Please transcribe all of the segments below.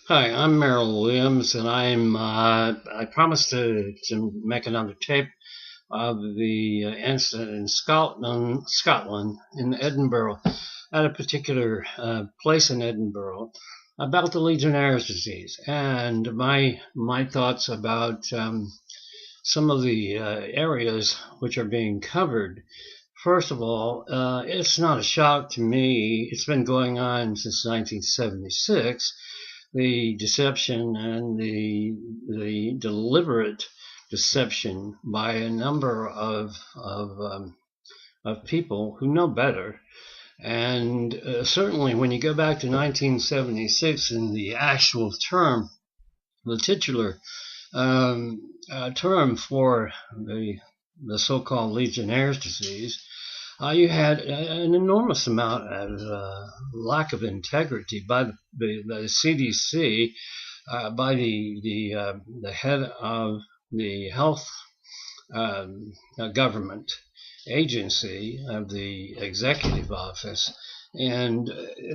Hi, I'm Merrell Williams, and I promised to make another tape of the incident in Scotland, in Edinburgh, at a particular place in Edinburgh, about the Legionnaires disease and my thoughts about some of the areas which are being covered. First of all, it's not a shock to me. It's been going on since 1976. The deception and the deliberate deception by a number of people who know better. And certainly, when you go back to 1976 and the actual term, the titular term for the so-called Legionnaires disease, you had an enormous amount of lack of integrity by the CDC, by the head of the health government agency of the executive office. And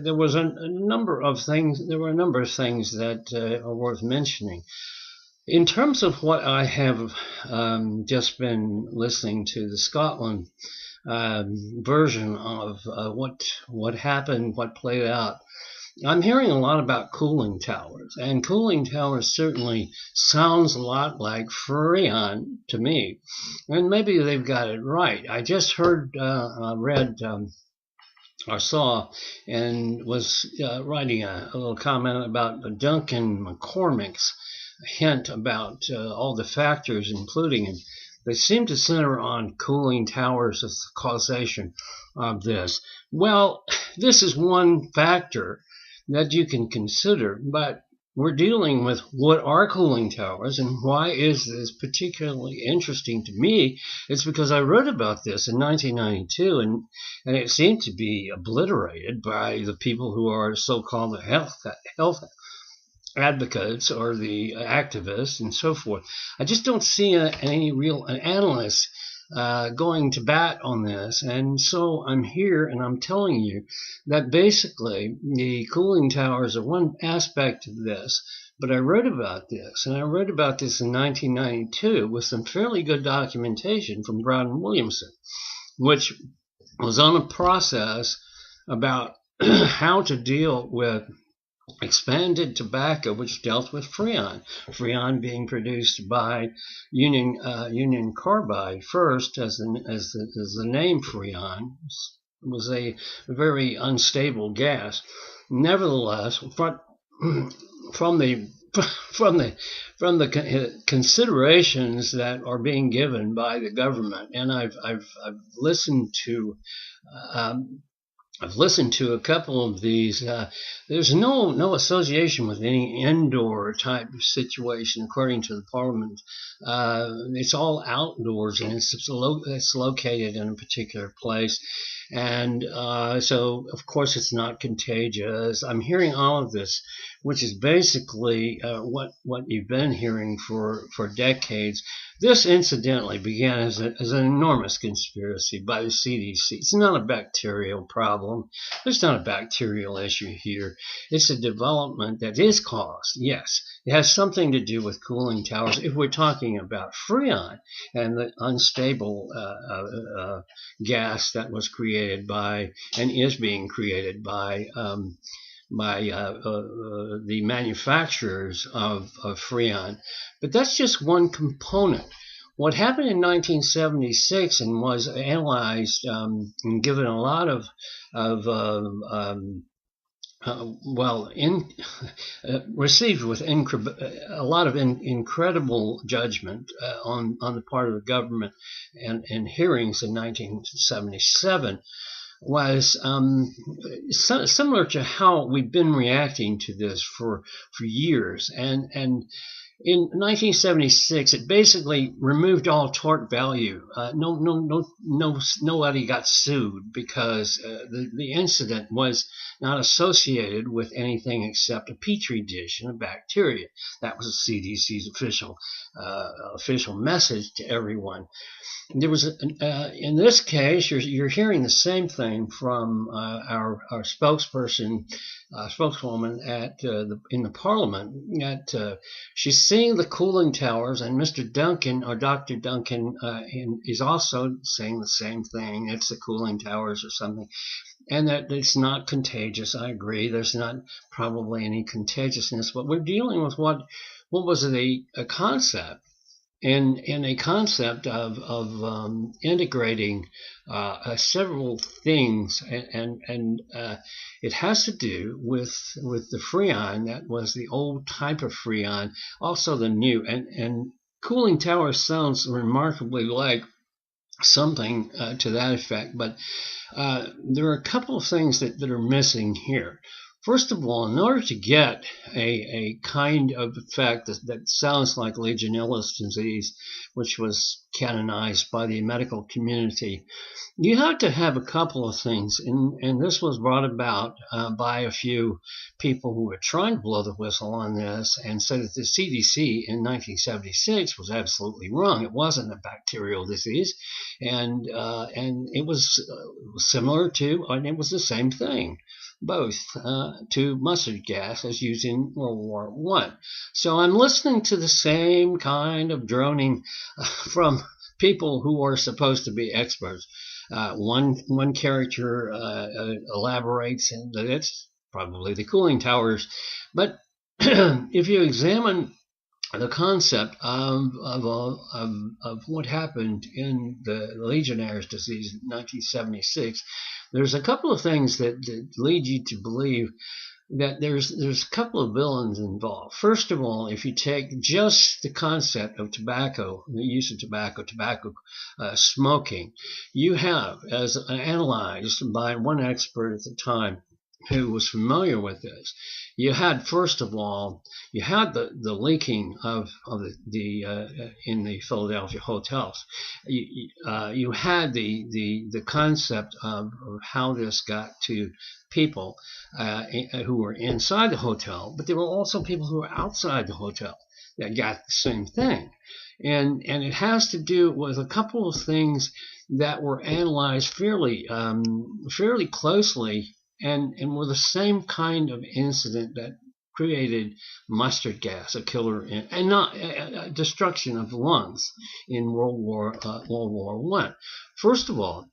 there was a number of things. There were a number of things that are worth mentioning. In terms of what I have just been listening to, the Scotland version of what happened, what played out. I'm hearing a lot about cooling towers, and cooling towers certainly sounds a lot like Freon to me, and maybe they've got it right. I just read, or saw, and was writing a little comment about Duncan McCormick's hint about all the factors, including, and they seem to center on cooling towers as the causation of this. Well, this is one factor that you can consider, but we're dealing with what are cooling towers and why is this particularly interesting to me. It's because I wrote about this in 1992 and it seemed to be obliterated by the people who are so-called health advocates or the activists and so forth. I just don't see any real analysts going to bat on this. And so I'm here and I'm telling you that basically the cooling towers are one aspect of this. But I wrote about this, and I wrote about this in 1992 with some fairly good documentation from Brown Williamson, which was on a process about how to deal with expanded tobacco, which dealt with freon being produced by Union Carbide first, as the name freon was a very unstable gas. Nevertheless, from the from the considerations that are being given by the government, and I've listened to. I've listened to a couple of these. There's no association with any indoor type of situation, according to the Parliament. It's all outdoors, and it's located in a particular place, and so of course it's not contagious. I'm hearing all of this, which is basically what you've been hearing for decades. This, incidentally, began as an enormous conspiracy by the CDC. It's not a bacterial problem. There's not a bacterial issue here. It's a development that is caused. Yes, it has something to do with cooling towers. If we're talking about freon and the unstable gas that was created by and is being created by the manufacturers of freon. But that's just one component. What happened in 1976 and was analyzed and given a lot of received with a lot of incredible judgment on the part of the government and hearings in 1977 was similar to how we've been reacting to this for years. And in 1976, it basically removed all tort value. Nobody got sued because the incident was not associated with anything except a petri dish and a bacteria. That was the CDC's official message to everyone. There was in this case, you're hearing the same thing from our spokeswoman at in the Parliament. She's seeing the cooling towers, and Mr. Duncan or Dr. Duncan is also saying the same thing. It's the cooling towers or something, and that it's not contagious. I agree. There's not probably any contagiousness, but we're dealing with what was a concept. In a concept of integrating several things, and it has to do with the Freon. That was the old type of Freon, also the new, and cooling tower sounds remarkably like something to that effect, but there are a couple of things that are missing here. First of all, in order to get a kind of effect that sounds like Legionaires Disease, which was canonized by the medical community, you have to have a couple of things, and this was brought about by a few people who were trying to blow the whistle on this and said that the CDC in 1976 was absolutely wrong. It wasn't a bacterial disease, and it was similar to, and it was the same thing, both to mustard gas as used in World War I. So I'm listening to the same kind of droning from people who are supposed to be experts. One character elaborates, and that it's probably the cooling towers. But if you examine the concept of what happened in the Legionnaires Disease in 1976, there's a couple of things that lead you to believe that there's a couple of villains involved. First of all, if you take just the concept of tobacco, the use of tobacco smoking, you have, as analyzed by one expert at the time who was familiar with this, you had, first of all, you had the leaking of the in the Philadelphia hotels. You had the concept of how this got to people who were inside the hotel, but there were also people who were outside the hotel that got the same thing. And it has to do with a couple of things that were analyzed fairly closely, and were the same kind of incident that created mustard gas, a killer, and not destruction of lungs in World War I. First of all,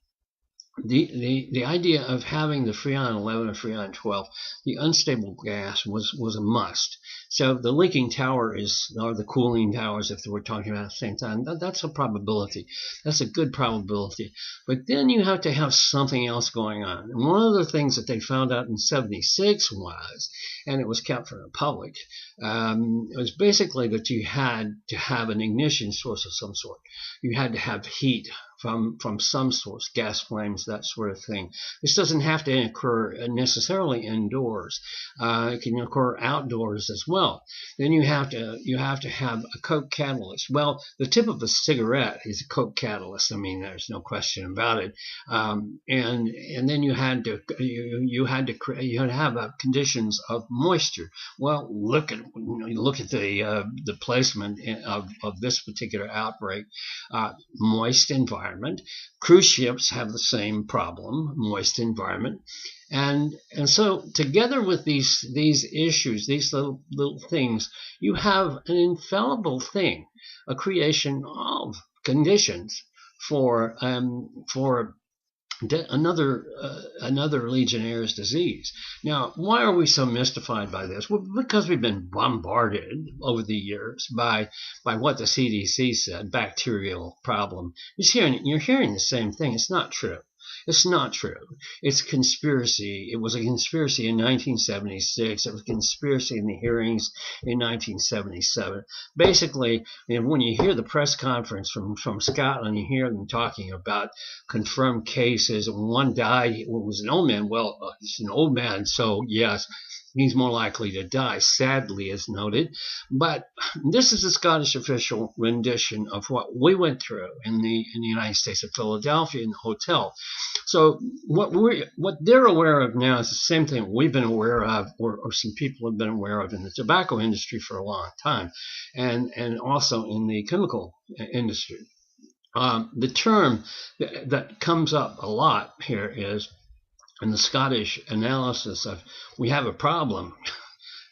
the idea of having the Freon 11 or Freon 12, the unstable gas, was a must. So the leaking tower or the cooling towers, if we're talking about at the same time, that's a probability. That's a good probability. But then you have to have something else going on. And one of the things that they found out in 76 was, and it was kept from the public, it was basically that you had to have an ignition source of some sort. You had to have heat from some source, gas flames, that sort of thing. This doesn't have to occur necessarily indoors. It can occur outdoors as well. Then you have to have a coke catalyst. Well, the tip of a cigarette is a coke catalyst. I mean, there's no question about it. And then you had to have conditions of moisture. Well, look at the placement of this particular outbreak. Moist environment. Cruise ships have the same problem, moist environment. And so together with these issues, these little things, you have an infallible thing, a creation of conditions for another Legionnaires disease. Now, why are we so mystified by this? Well, because we've been bombarded over the years by what the CDC said, bacterial problem. You're hearing the same thing. It's not true. It's not true. It's conspiracy. It was a conspiracy in 1976. It was a conspiracy in the hearings in 1977. Basically, when you hear the press conference from Scotland, you hear them talking about confirmed cases. One died. It was an old man. Well, he's an old man, so yes. he's more likely to die, sadly, as noted. But this is the Scottish official rendition of what we went through in the United States of Philadelphia in the hotel. So what they're aware of now is the same thing we've been aware of, or some people have been aware of in the tobacco industry for a long time, and also in the chemical industry. The term that comes up a lot here is, in the Scottish analysis of we have a problem,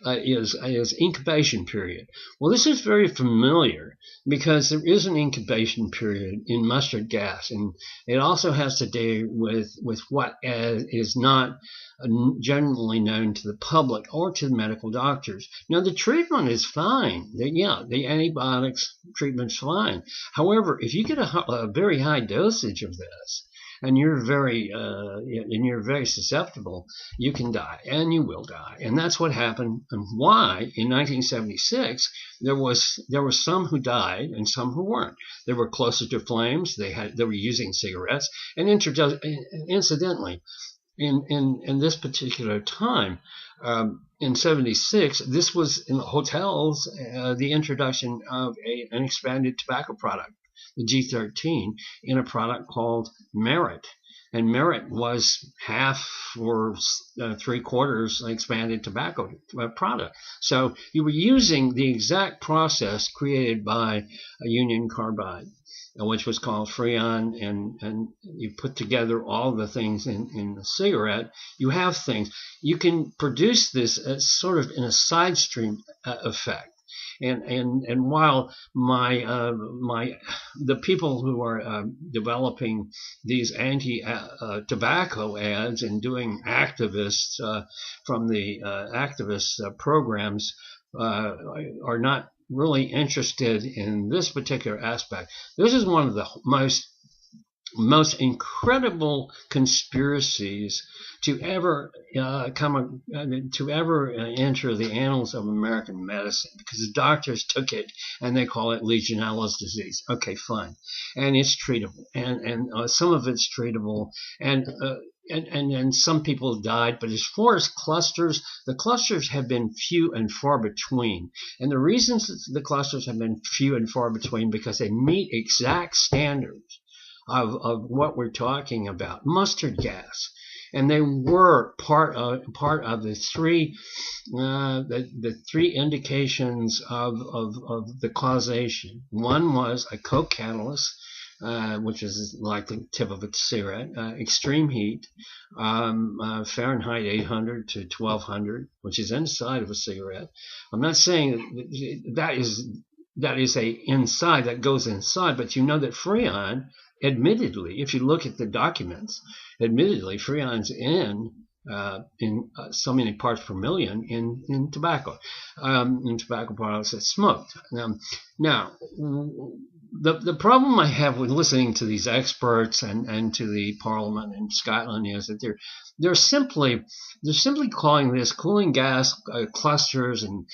is incubation period. Well, this is very familiar because there is an incubation period in mustard gas, and it also has to do with what is not generally known to the public or to the medical doctors. Now, the treatment is fine. The antibiotics treatment's fine. However, if you get a very high dosage of this, and you're very susceptible, you can die, and you will die. And that's what happened, and why in 1976 there were some who died and some who weren't. They were closer to flames. They were using cigarettes, and incidentally, in this particular time, in 76, this was in the hotels, the introduction of an expanded tobacco product, the G13, in a product called Merit. And Merit was half or 3/4 expanded tobacco product. So you were using the exact process created by a Union Carbide, which was called Freon, and you put together all the things in the cigarette. You have things. You can produce this as sort of in a side stream effect. And while the people who are developing these anti-tobacco ads and doing activists from the activist programs are not really interested in this particular aspect, this is one of the most incredible conspiracies to ever enter the annals of American medicine, because the doctors took it and they call it Legionaires Disease. Okay, fine, and it's treatable, and some of it's treatable, and some people died. But as far as clusters, the clusters have been few and far between, and the reasons that the clusters have been few and far between because they meet exact standards of what we're talking about, mustard gas, and they were part of the three indications of the causation. One was a coke catalyst, which is like the tip of a cigarette, extreme heat, Fahrenheit 800 to 1200, which is inside of a cigarette. I'm not saying that is a inside that goes inside, but you know that Freon, admittedly, if you look at the documents, admittedly, Freon's in so many parts per million in tobacco products that's smoked. Now, the problem I have with listening to these experts and to the Parliament in Scotland is that they're simply calling this cooling gas clusters, and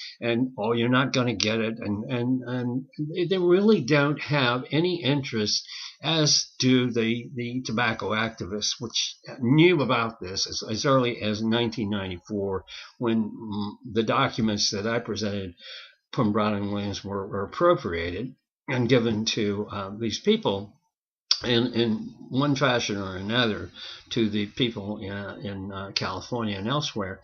oh, you're not going to get it, and they really don't have any interest, as do the tobacco activists, which knew about this as early as 1994, when the documents that I presented from Merrell Williams were appropriated and given to these people in one fashion or another to the people in California and elsewhere.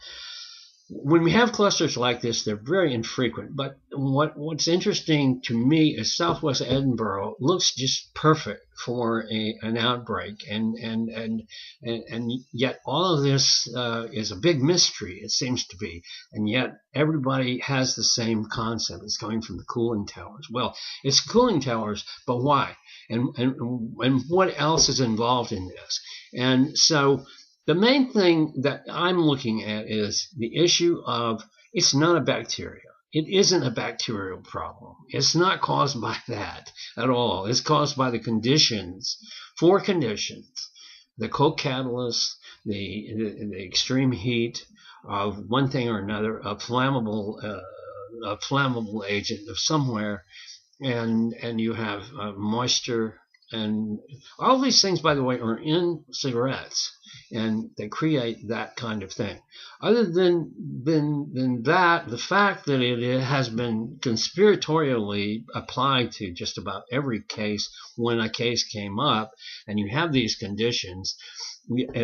When we have clusters like this, they're very infrequent. But what's interesting to me is Southwest Edinburgh looks just perfect for an outbreak, and yet all of this is a big mystery. It seems to be, and yet everybody has the same concept. It's going from the cooling towers. Well, it's cooling towers, but why? And what else is involved in this? And so the main thing that I'm looking at is the issue of, it's not a bacteria. It isn't a bacterial problem. It's not caused by that at all. It's caused by the conditions, four conditions: the coke catalyst, the extreme heat of one thing or another, a flammable agent of somewhere, and you have moisture And all these things, by the way, are in cigarettes, and they create that kind of thing. Other than that, the fact that it has been conspiratorially applied to just about every case when a case came up, and you have these conditions,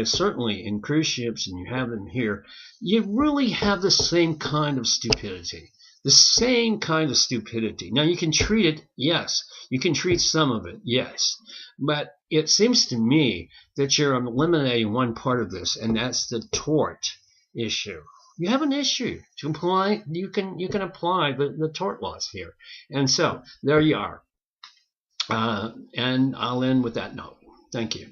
certainly in cruise ships, and you have them here, you really have the same kind of stupidity. The same kind of stupidity. Now, you can treat it, yes. You can treat some of it, yes. But it seems to me that you're eliminating one part of this, and that's the tort issue. You have an issue to apply. You can apply the tort laws here. And so, there you are. And I'll end with that note. Thank you.